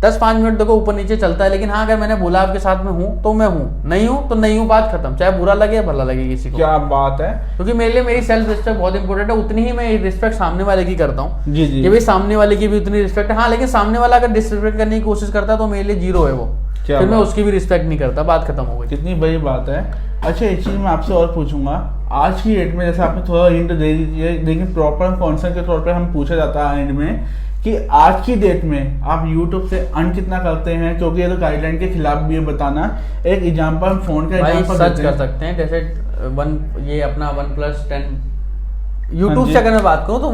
10-5 मिनट देखो ऊपर नीचे चलता है, लेकिन हाँ अगर मैंने बोला आपके साथ में हूँ तो मैं हूँ, नहीं हूँ तो नहीं हूँ, बात खत्म। चाहे बुरा लगे या भला लगे किसी को। क्या बात है। क्योंकि मेरे लिए मेरी सेल्फ रिस्पेक्ट बहुत इंपॉर्टेंट है, उतनी ही मैं रिस्पेक्ट सामने वाले की करता हूँ। जी जी, कि भाई सामने वाले की भी उतनी रिस्पेक्ट है। हाँ, लेकिन सामने वाला अगर डिसरिस्पेक्ट करने की कोशिश करता है तो मेरे लिए 0 है वो, फिर मैं उसकी भी रिस्पेक्ट नहीं करता, बात खत्म हो गई। कितनी बड़ी बात है। अच्छा, एक चीज मैं आपसे और पूछूंगा, आज की डेट में जैसे आपने थोड़ा हिंट दे दीजिए, लेकिन प्रॉपर कॉन्सेप्ट के तौर पे हम पूछा जाता है एंड में कि आज की डेट में आप YouTube से अर्न कितना करते हैं, क्योंकि ये तो गाइडलाइन के खिलाफ भी है बताना। एक एग्जांपल, हम फोन का एग्जांपल सर्च कर सकते हैं, जैसे ये अपना OnePlus 10 YouTube से अगर मैं बात करूँ तो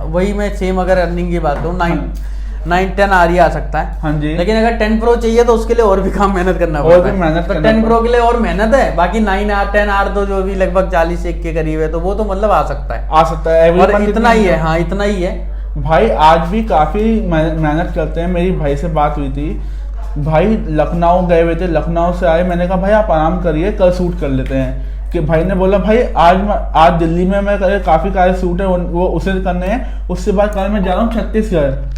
वही मैं सेम अगर अर्निंग की बात करूँ 9-10 आ आ सकता है। हाँ जी, लेकिन अगर 10 Pro चाहिए तो उसके लिए और भी काम मेहनत करना पड़ता है। तो 10 Pro के लिए और मेहनत है, बाकी 9R 10R तो जो भी लगभग 40 के करीब है, तो वो तो मतलब आ सकता है, और इतना ही है। हाँ, इतना ही है भाई। आज भी काफी मेहनत करते हैं। मेरी भाई से बात हुई थी, भाई लखनऊ गए हुए थे, लखनऊ से आए, मैंने कहा भाई आप आराम करिए, कल शूट कर लेते हैं। कि भाई ने बोला भाई आज दिल्ली में मैं काफी सारे शूट है वो उसे करने हैं, उसके बाद कल मैं जा रहा हूँ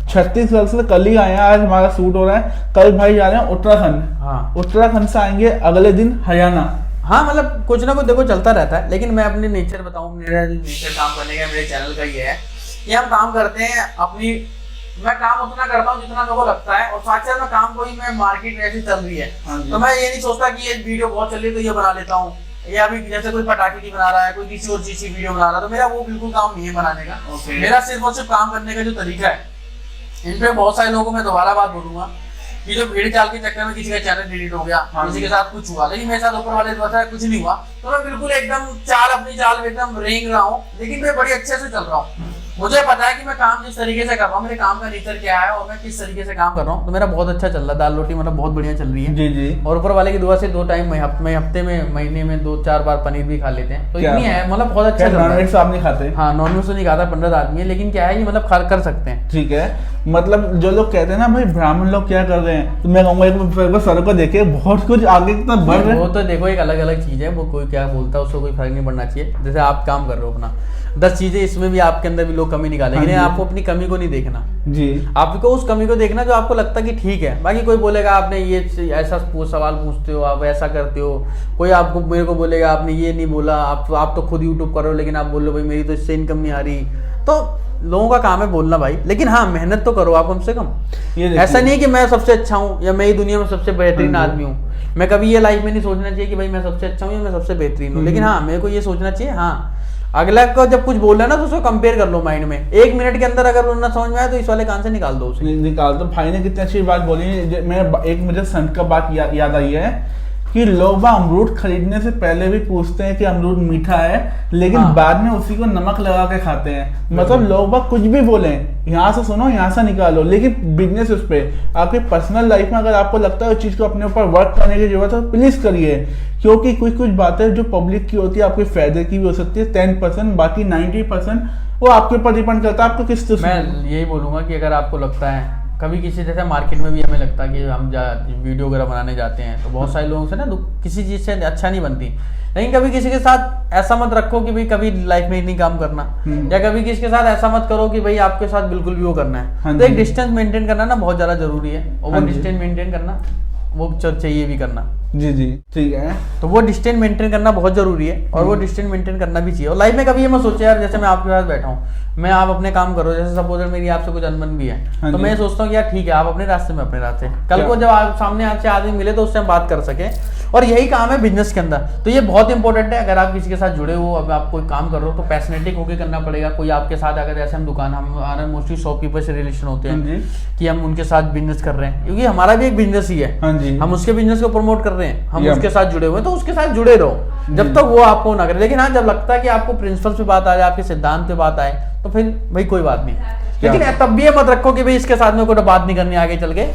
छत्तीसगढ़ से कल ही आए हैं, आज हमारा शूट हो रहा है, कल भाई जा रहे हैं उत्तराखंड। हाँ, उत्तराखंड से आएंगे अगले दिन हरियाणा। हाँ, मतलब कुछ ना कुछ देखो चलता रहता है। लेकिन मैं अपने नेचर बताऊँ, मेरा नेचर काम करने का मेरे चैनल का ये है कि हम काम करते हैं अपनी, मैं काम उतना करता हूँ जितना मेरे को लगता है, और साथ साथ मैं काम को ही, मैं मार्केट में ऐसी चल रही है तो मैं ये नहीं सोचता कि ये वीडियो बहुत चल रही है तो ये बना लेता हूँ, या अभी जैसे कोई पटाखे की बना रहा है, कोई किसी और चीज की वीडियो बना रहा है, तो मेरा वो बिल्कुल काम नहीं है बनाने का। मेरा सिर्फ और सिर्फ काम करने का जो तरीका है, इन पे बहुत सारे लोगों को मैं दोबारा बात बोलूंगा कि जो भीड़ चाल के चक्कर में किसी का चैनल डिलीट हो गया, किसी के साथ कुछ हुआ, लेकिन मेरे साथ ऊपर वाले द्वारा कुछ नहीं हुआ, तो मैं बिल्कुल एकदम अपनी चाल में एकदम रेंग रहा हूँ, लेकिन मैं बड़ी अच्छे से चल रहा हूँ। मुझे पता है कि मैं काम जिस तरीके से कर रहा हूँ, मेरे काम का नेचर क्या है और मैं किस तरीके से काम कर रहा हूँ, तो मेरा बहुत अच्छा चल रहा है। दाल रोटी मतलब बहुत बढ़िया चल रही है जी जी। और ऊपर वाले की दुआ से 2 टाइम हफ्ते में महीने में 2-4 बार पनीर भी खा लेते हैं, तो इतनी है मतलब बहुत अच्छा चल रहा है। नॉनवेज आप नहीं खाते? हाँ, नॉनवेज तो नहीं खाता, 15 आदमी है, लेकिन क्या है ये मतलब कर सकते हैं। ठीक है, मतलब जो लोग कहते हैं ना भाई ब्राह्मण लोग क्या कर रहे हैं, तो मैं कहूँगा एक सर को देखे बहुत कुछ आगे कितना बढ़ रहा है। वो तो देखो एक अलग अलग चीज है, वो कोई क्या बोलता है उसको कोई फर्क नहीं पड़ना चाहिए। जैसे आप काम कर रहे हो अपना 10 चीजें, इसमें भी आपके अंदर भी लोग कमी निकालेंगे, लेकिन आपको अपनी कमी को नहीं देखना जी, आपको उस कमी को देखना जो आपको लगता है कि ठीक है। बाकी कोई बोलेगा आपने ये ऐसा सवाल पूछते हो, आप ऐसा करते हो, कोई आपको मेरे को बोलेगा आपने ये नहीं बोला, आप तो खुद यूट्यूब कर रहे हो लेकिन आप बोल रहे हो भाई मेरी तो इससे इनकम नहीं आ रही। तो लोगों का काम है बोलना भाई, लेकिन हाँ मेहनत तो करो आप कम से कम। ऐसा नहीं कि मैं सबसे अच्छा हूँ या मैं ही दुनिया में सबसे बेहतरीन आदमी हूँ। मैं कभी ये लाइफ में नहीं सोचना चाहिए कि भाई मैं सबसे अच्छा हूँ या मैं सबसे बेहतरीन हूँ, लेकिन हाँ मेरे को ये सोचना चाहिए हाँ अगला को जब कुछ बोल रहा है ना तो उसको कंपेयर कर लो माइंड में। 1 मिनट के अंदर अगर ना समझ में आया तो इस वाले कान से निकाल दो उसे। निकाल दो। भाई ने कितनी अच्छी बात बोली। मैं एक मुझे संत का बात याद आई है कि लोग अमरूद खरीदने से पहले भी पूछते हैं कि अमरूद मीठा है, लेकिन हाँ। बाद में उसी को नमक लगा के खाते हैं। मतलब लोग कुछ भी बोले, यहाँ से सुनो यहाँ से निकालो, लेकिन बिजनेस उस पे आपकी पर्सनल लाइफ में अगर आपको लगता है उस चीज को अपने ऊपर वर्क करने की जरूरत है तो प्लीज करिए, क्योंकि कुछ बातें जो पब्लिक की होती है आपके फायदे की भी हो सकती है 10%, बाकी 90% वो आपके ऊपर डिपेंड करता है आपको किस तरह। मैं यही बोलूंगा कि अगर आपको लगता है कभी किसी जैसे मार्केट में भी हमें लगता है कि हम वीडियो वगैरह बनाने जाते हैं तो बहुत सारे लोगों से ना किसी चीज़ से अच्छा नहीं बनती, लेकिन कभी किसी के साथ ऐसा मत रखो कि भाई कभी लाइफ में नहीं काम करना, या कभी किसी के साथ ऐसा मत करो कि भाई आपके साथ बिल्कुल भी वो करना है। तो एक डिस्टेंस मेंटेन करना ना बहुत ज़्यादा जरूरी है, और वो डिस्टेंस मेंटेन करना वो चाहिए भी करना। जी जी ठीक है, तो वो डिस्टेंस मेंटेन करना बहुत जरूरी है, और वो डिस्टेंस मेंटेन करना भी चाहिए। और लाइफ में कभी ये मत सोचे यार जैसे मैं आपके पास बैठा हूँ, मैं आप अपने काम करो, जैसे सपोज मेरी आपसे कुछ अनबन भी है तो मैं सोचता हूँ कि यार ठीक है आप अपने रास्ते में अपने रास्ते, कल को जब आप सामने आपसे आदमी मिले तो उससे हम बात कर सके। और यही काम है बिजनेस के अंदर, तो ये बहुत इंपॉर्टेंट है। अगर आप किसी के साथ जुड़े हो, अब आप कोई काम कर रहे हो तो पैशनेटिक होकर करना पड़ेगा। कोई आपके साथ अगर जैसे हम दुकान, हमारे मोस्टली शॉपकीपर से रिलेशन होते हैं कि हम उनके साथ बिजनेस कर रहे हैं, क्योंकि हमारा भी एक बिजनेस ही है, हम उसके बिजनेस को प्रमोट कर रहे हैं, हम उसके साथ जुड़े हुए हैं, तो उसके साथ जुड़े रहो जब तक वो आपको ना करे। लेकिन हाँ जब लगता है कि आपको प्रिंसिपल पे बात आ जाए, आपके सिद्धांत पे बात आए, तो फिर भाई कोई बात नहीं। लेकिन तब भी ये मत रखो कि भाई इसके साथ में कोई बात नहीं करनी आगे चल के,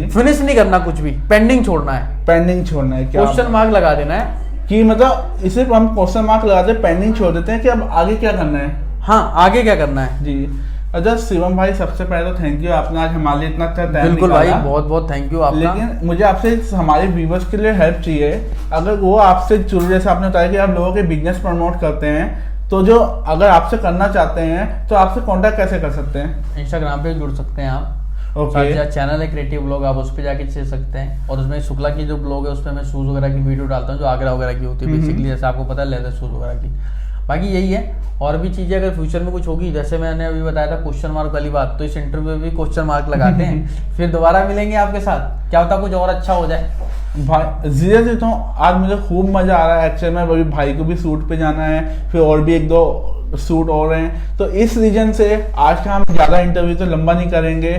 फिनिश नहीं करना, कुछ भी पेंडिंग छोड़ना है, क्वेश्चन मार्क लगा देना है कि मतलब इसे हम क्वेश्चन मार्क लगाते हैं, पेंडिंग छोड़ देते हैं कि अब आगे क्या करना है। हाँ आगे क्या करना है जी। अच्छा शिवम भाई सबसे पहले तो थैंक यू, आपने आज हमारे लिए इतना अच्छा टाइम निकाला। बिल्कुल भाई बहुत बहुत थैंक यू आपका। लेकिन मुझे आपसे हमारे व्यूवर्स के लिए हेल्प चाहिए। अगर वो आपसे जुड़, जैसे आपने बताया कि आप लोगों के बिजनेस प्रमोट करते हैं, तो जो अगर आपसे करना चाहते हैं तो आपसे कांटेक्ट कैसे कर सकते हैं? इंस्टाग्राम पे जुड़ सकते हैं आप। ओके। चैनल है क्रिएटिव ब्लॉग, आप उस पर जाके चल सकते हैं। और उसमें शुक्ला की जो ब्लॉग है उसमें मैं शूज वगैरह की वीडियो डालता हूँ जो आगरा वगैरह की होती है बेसिकली, जैसे आपको पता है लेदर शूज वगैरह की। बाकी यही है, और भी चीजें अगर फ्यूचर में कुछ होगी, जैसे मैंने अभी बताया था क्वेश्चन मार्क वाली बात, तो इस इंटरव्यू में भी क्वेश्चन मार्क लगाते हैं फिर दोबारा मिलेंगे आपके साथ, क्या होता कुछ और अच्छा हो जाए। भाई जीरे देता हूँ, आज मुझे खूब मजा आ रहा है। एक्चुअली में अभी भाई को भी शूट पे जाना है, फिर और भी 1-2 शूट और हैं, तो इस रीजन से आज का हम ज़्यादा इंटरव्यू तो लंबा नहीं करेंगे,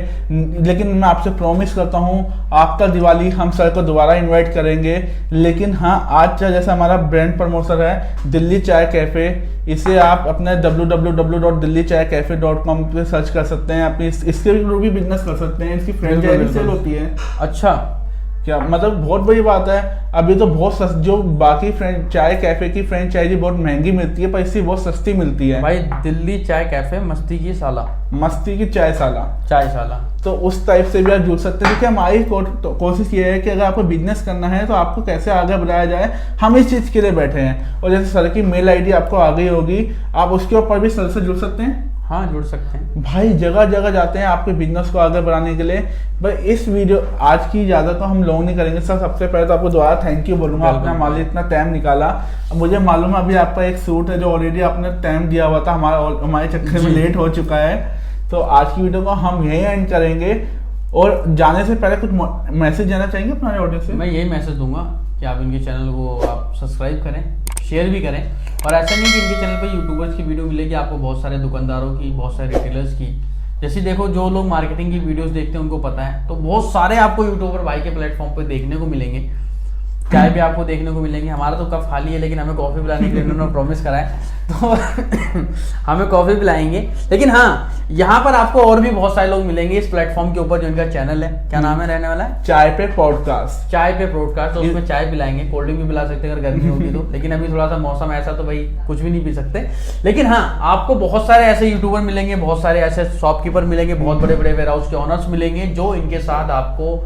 लेकिन मैं आपसे प्रॉमिस करता हूँ आफ्टर दिवाली हम सर को दोबारा इनवाइट करेंगे। लेकिन हाँ आज का जैसा हमारा ब्रांड प्रमोशन है दिल्ली चाय कैफ़े, इसे आप अपने www.delhichaycafe.com पे सर्च कर सकते हैं, अपनी इसके भी बिजनेस कर सकते हैं, इसकी फ्रेंचाइजी सेल होती है। अच्छा क्या मतलब बहुत बड़ी बात है। अभी तो बहुत जो बाकी चाय कैफे की फ्रेंचाइजी बहुत महंगी मिलती है, पर इसकी बहुत सस्ती मिलती है भाई। दिल्ली चाय कैफे, मस्ती की साला, मस्ती की चाय साला, चाय साला। तो उस टाइप से भी आप जुड़ सकते हैं। क्योंकि हमारी कोशिश ये है कि अगर आपको बिजनेस करना है तो आपको कैसे आगे बढ़ाया जाए, हम इस चीज़ के लिए बैठे हैं। और जैसे सर की मेल आईडी आपको आ गई होगी, आप उसके ऊपर भी सर से जुड़ सकते हैं। हाँ जुड़ सकते हैं भाई, जगह जगह जाते हैं आपके बिजनेस को आगे बढ़ाने के लिए। भाई इस वीडियो आज की ज़्यादा तो हम लोग नहीं करेंगे सर। सबसे पहले तो आपको दोबारा थैंक यू बोलूँगा, आपने हमारे लिए इतना टाइम निकाला। मुझे मालूम है अभी आपका एक शूट है जो ऑलरेडी आपने टाइम दिया हुआ था, हमारे चक्कर में लेट हो चुका है। तो आज की वीडियो को हम यहीं एंड करेंगे। और जाने से पहले कुछ मैसेज देना चाहेंगे अपने ऑडियंस से? मैं यही मैसेज दूंगा कि आप इनके चैनल को आप सब्सक्राइब करें, शेयर भी करें। और ऐसा नहीं कि इनके चैनल पे यूट्यूबर्स की वीडियो मिलेगी आपको, बहुत सारे दुकानदारों की, बहुत सारे रिटेलर्स की। जैसे देखो जो लोग मार्केटिंग की वीडियोस देखते हैं उनको पता है, तो बहुत सारे आपको यूट्यूबर भाई के प्लेटफॉर्म पे देखने को मिलेंगे। चाय भी आपको देखने को मिलेंगे। हमारा तो कप खाली है, लेकिन हमें कॉफ़ी पिलाने के लिए उन्होंने प्रॉमिस करा है, तो हमें कॉफ़ी पिलाएंगे। लेकिन हाँ, यहाँ पर आपको और भी बहुत सारे लोग मिलेंगे इस प्लेटफॉर्म के ऊपर, जो इनका चैनल है, क्या नाम है रहने वाला है? चाय पे पॉडकास्ट। चाय पे पॉडकास्ट। तो उसमें चाय पिलाएंगे, कोल्ड ड्रिंक भी पिला सकते हैं अगर गर्मी होगी तो, लेकिन अभी थोड़ा सा मौसम ऐसा तो भाई कुछ भी नहीं पी सकते। लेकिन हाँ, आपको बहुत सारे ऐसे यूट्यूबर मिलेंगे, बहुत सारे ऐसे शॉपकीपर मिलेंगे, बहुत बड़े बड़े वेयर हाउस के ऑनर्स मिलेंगे, जो इनके साथ आपको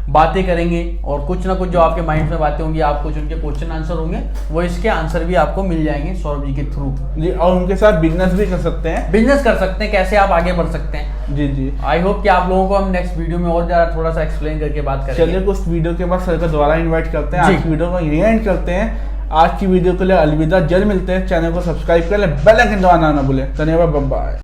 बातें करेंगे, और कुछ ना कुछ जो आपके माइंड में बातें होंगी, आपको जो उनके क्वेश्चन आंसर होंगे, वो इसके आंसर भी आपको मिल जाएंगे सौरभ जी के थ्रू जी। और उनके साथ बिजनेस भी कर सकते हैं, बिजनेस कर सकते हैं, कैसे आप आगे बढ़ सकते हैं। जी जी। आई होप कि आप लोगों को हम नेक्स्ट वीडियो में और ज्यादा थोड़ा सा एक्सप्लेन करके बात करेंगे। चलिए उस वीडियो के बाद सर को दोबारा इन्वाइट करते हैं। जी। आज की वीडियो को यहीं एंड करते हैं। आज की वीडियो के लिए अलविदा, जल्द मिलते हैं। चैनल को सब्सक्राइब कर ले, बेल आइकन दबाना ना भूलें। धन्यवाद, बाय बाय।